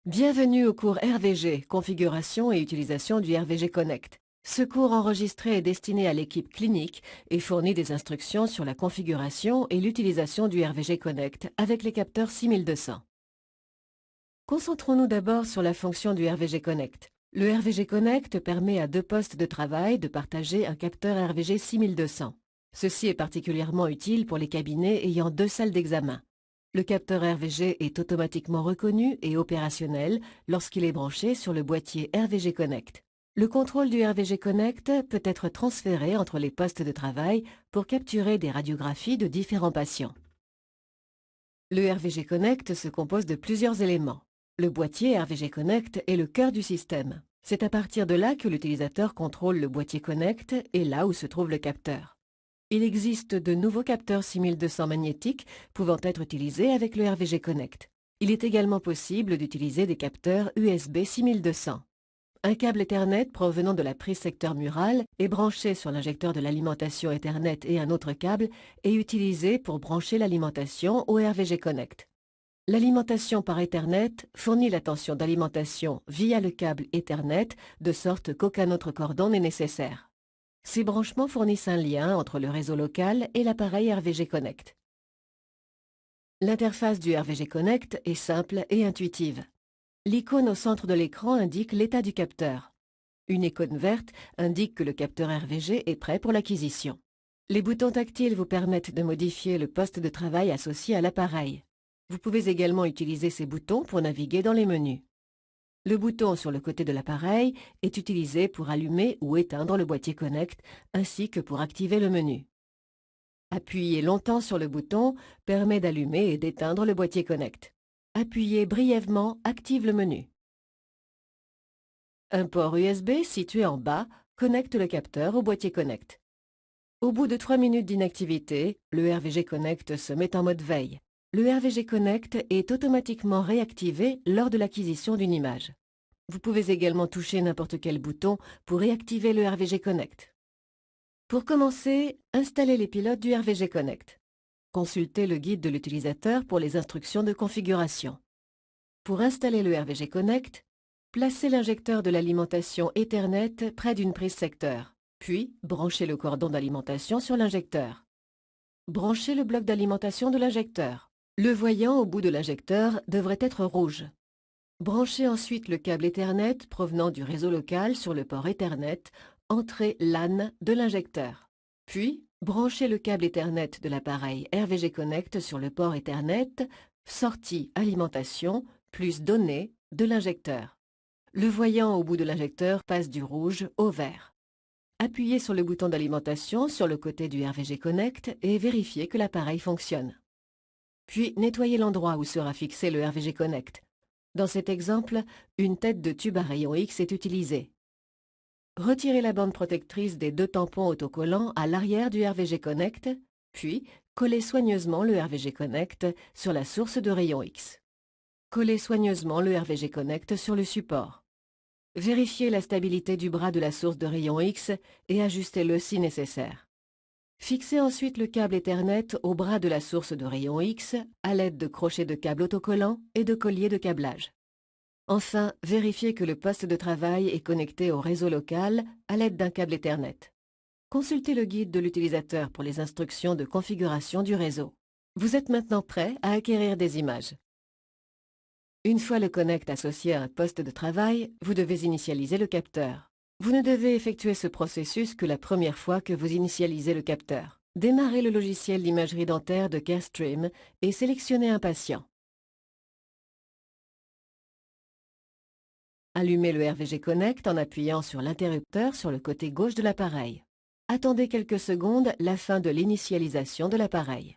Bienvenue au cours RVG, configuration et utilisation du RVG Connect. Ce cours enregistré est destiné à l'équipe clinique et fournit des instructions sur la configuration et l'utilisation du RVG Connect avec les capteurs 6200. Concentrons-nous d'abord sur la fonction du RVG Connect. Le RVG Connect permet à deux postes de travail de partager un capteur RVG 6200. Ceci est particulièrement utile pour les cabinets ayant deux salles d'examen. Le capteur RVG est automatiquement reconnu et opérationnel lorsqu'il est branché sur le boîtier RVG Connect. Le contrôle du RVG Connect peut être transféré entre les postes de travail pour capturer des radiographies de différents patients. Le RVG Connect se compose de plusieurs éléments. Le boîtier RVG Connect est le cœur du système. C'est à partir de là que l'utilisateur contrôle le boîtier Connect et là où se trouve le capteur. Il existe de nouveaux capteurs 6200 magnétiques pouvant être utilisés avec le RVG Connect. Il est également possible d'utiliser des capteurs USB 6200. Un câble Ethernet provenant de la prise secteur murale est branché sur l'injecteur de l'alimentation Ethernet et un autre câble est utilisé pour brancher l'alimentation au RVG Connect. L'alimentation par Ethernet fournit la tension d'alimentation via le câble Ethernet de sorte qu'aucun autre cordon n'est nécessaire. Ces branchements fournissent un lien entre le réseau local et l'appareil RVG Connect. L'interface du RVG Connect est simple et intuitive. L'icône au centre de l'écran indique l'état du capteur. Une icône verte indique que le capteur RVG est prêt pour l'acquisition. Les boutons tactiles vous permettent de modifier le poste de travail associé à l'appareil. Vous pouvez également utiliser ces boutons pour naviguer dans les menus. Le bouton sur le côté de l'appareil est utilisé pour allumer ou éteindre le boîtier Connect, ainsi que pour activer le menu. Appuyer longtemps sur le bouton permet d'allumer et d'éteindre le boîtier Connect. Appuyer brièvement active le menu. Un port USB situé en bas connecte le capteur au boîtier Connect. Au bout de 3 minutes d'inactivité, le RVG Connect se met en mode veille. Le RVG Connect est automatiquement réactivé lors de l'acquisition d'une image. Vous pouvez également toucher n'importe quel bouton pour réactiver le RVG Connect. Pour commencer, installez les pilotes du RVG Connect. Consultez le guide de l'utilisateur pour les instructions de configuration. Pour installer le RVG Connect, placez l'injecteur de l'alimentation Ethernet près d'une prise secteur, puis branchez le cordon d'alimentation sur l'injecteur. Branchez le bloc d'alimentation de l'injecteur. Le voyant au bout de l'injecteur devrait être rouge. Branchez ensuite le câble Ethernet provenant du réseau local sur le port Ethernet, entrée LAN de l'injecteur. Puis, branchez le câble Ethernet de l'appareil RVG Connect sur le port Ethernet, sortie alimentation plus données de l'injecteur. Le voyant au bout de l'injecteur passe du rouge au vert. Appuyez sur le bouton d'alimentation sur le côté du RVG Connect et vérifiez que l'appareil fonctionne. Puis nettoyez l'endroit où sera fixé le RVG Connect. Dans cet exemple, une tête de tube à rayon X est utilisée. Retirez la bande protectrice des deux tampons autocollants à l'arrière du RVG Connect, puis collez soigneusement le RVG Connect sur la source de rayon X. Collez soigneusement le RVG Connect sur le support. Vérifiez la stabilité du bras de la source de rayon X et ajustez-le si nécessaire. Fixez ensuite le câble Ethernet au bras de la source de rayon X à l'aide de crochets de câble autocollants et de colliers de câblage. Enfin, vérifiez que le poste de travail est connecté au réseau local à l'aide d'un câble Ethernet. Consultez le guide de l'utilisateur pour les instructions de configuration du réseau. Vous êtes maintenant prêt à acquérir des images. Une fois le Connect associé à un poste de travail, vous devez initialiser le capteur. Vous ne devez effectuer ce processus que la première fois que vous initialisez le capteur. Démarrez le logiciel d'imagerie dentaire de Carestream et sélectionnez un patient. Allumez le RVG Connect en appuyant sur l'interrupteur sur le côté gauche de l'appareil. Attendez quelques secondes la fin de l'initialisation de l'appareil.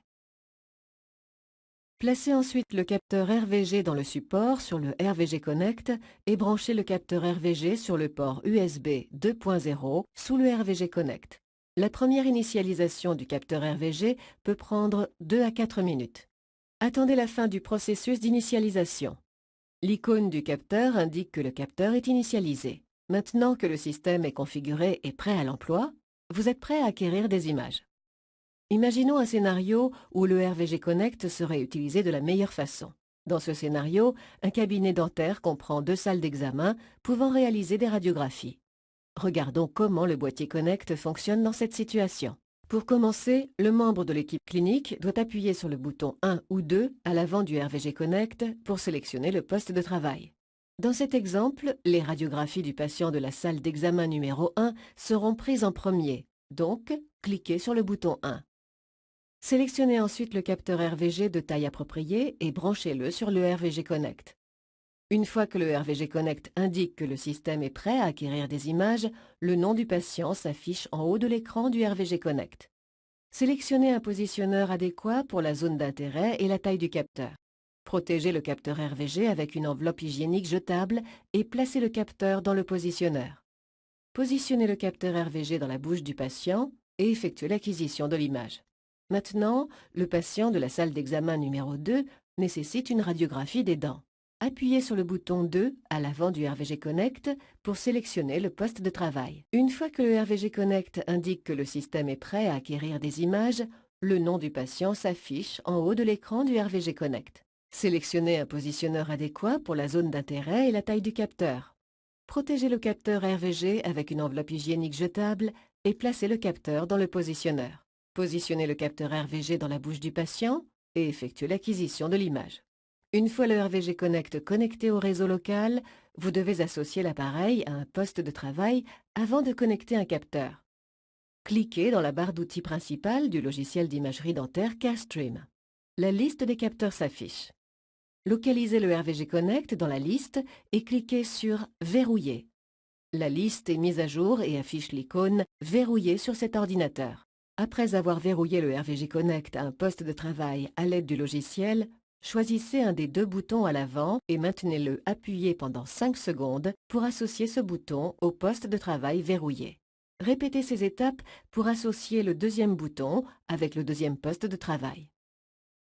Placez ensuite le capteur RVG dans le support sur le RVG Connect et branchez le capteur RVG sur le port USB 2.0 sous le RVG Connect. La première initialisation du capteur RVG peut prendre 2 à 4 minutes. Attendez la fin du processus d'initialisation. L'icône du capteur indique que le capteur est initialisé. Maintenant que le système est configuré et prêt à l'emploi, vous êtes prêt à acquérir des images. Imaginons un scénario où le RVG Connect serait utilisé de la meilleure façon. Dans ce scénario, un cabinet dentaire comprend 2 salles d'examen pouvant réaliser des radiographies. Regardons comment le boîtier Connect fonctionne dans cette situation. Pour commencer, le membre de l'équipe clinique doit appuyer sur le bouton 1 ou 2 à l'avant du RVG Connect pour sélectionner le poste de travail. Dans cet exemple, les radiographies du patient de la salle d'examen numéro 1 seront prises en premier, donc cliquez sur le bouton 1. Sélectionnez ensuite le capteur RVG de taille appropriée et branchez-le sur le RVG Connect. Une fois que le RVG Connect indique que le système est prêt à acquérir des images, le nom du patient s'affiche en haut de l'écran du RVG Connect. Sélectionnez un positionneur adéquat pour la zone d'intérêt et la taille du capteur. Protégez le capteur RVG avec une enveloppe hygiénique jetable et placez le capteur dans le positionneur. Positionnez le capteur RVG dans la bouche du patient et effectuez l'acquisition de l'image. Maintenant, le patient de la salle d'examen numéro 2 nécessite une radiographie des dents. Appuyez sur le bouton 2 à l'avant du RVG Connect pour sélectionner le poste de travail. Une fois que le RVG Connect indique que le système est prêt à acquérir des images, le nom du patient s'affiche en haut de l'écran du RVG Connect. Sélectionnez un positionneur adéquat pour la zone d'intérêt et la taille du capteur. Protégez le capteur RVG avec une enveloppe hygiénique jetable et placez le capteur dans le positionneur. Positionnez le capteur RVG dans la bouche du patient et effectuez l'acquisition de l'image. Une fois le RVG Connect connecté au réseau local, vous devez associer l'appareil à un poste de travail avant de connecter un capteur. Cliquez dans la barre d'outils principale du logiciel d'imagerie dentaire Carestream. La liste des capteurs s'affiche. Localisez le RVG Connect dans la liste et cliquez sur « Verrouiller ». La liste est mise à jour et affiche l'icône « Verrouiller » sur cet ordinateur. Après avoir verrouillé le RVG Connect à un poste de travail à l'aide du logiciel, choisissez un des 2 boutons à l'avant et maintenez-le appuyé pendant 5 secondes pour associer ce bouton au poste de travail verrouillé. Répétez ces étapes pour associer le 2e bouton avec le 2e poste de travail.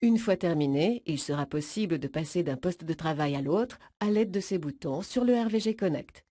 Une fois terminé, il sera possible de passer d'un poste de travail à l'autre à l'aide de ces boutons sur le RVG Connect.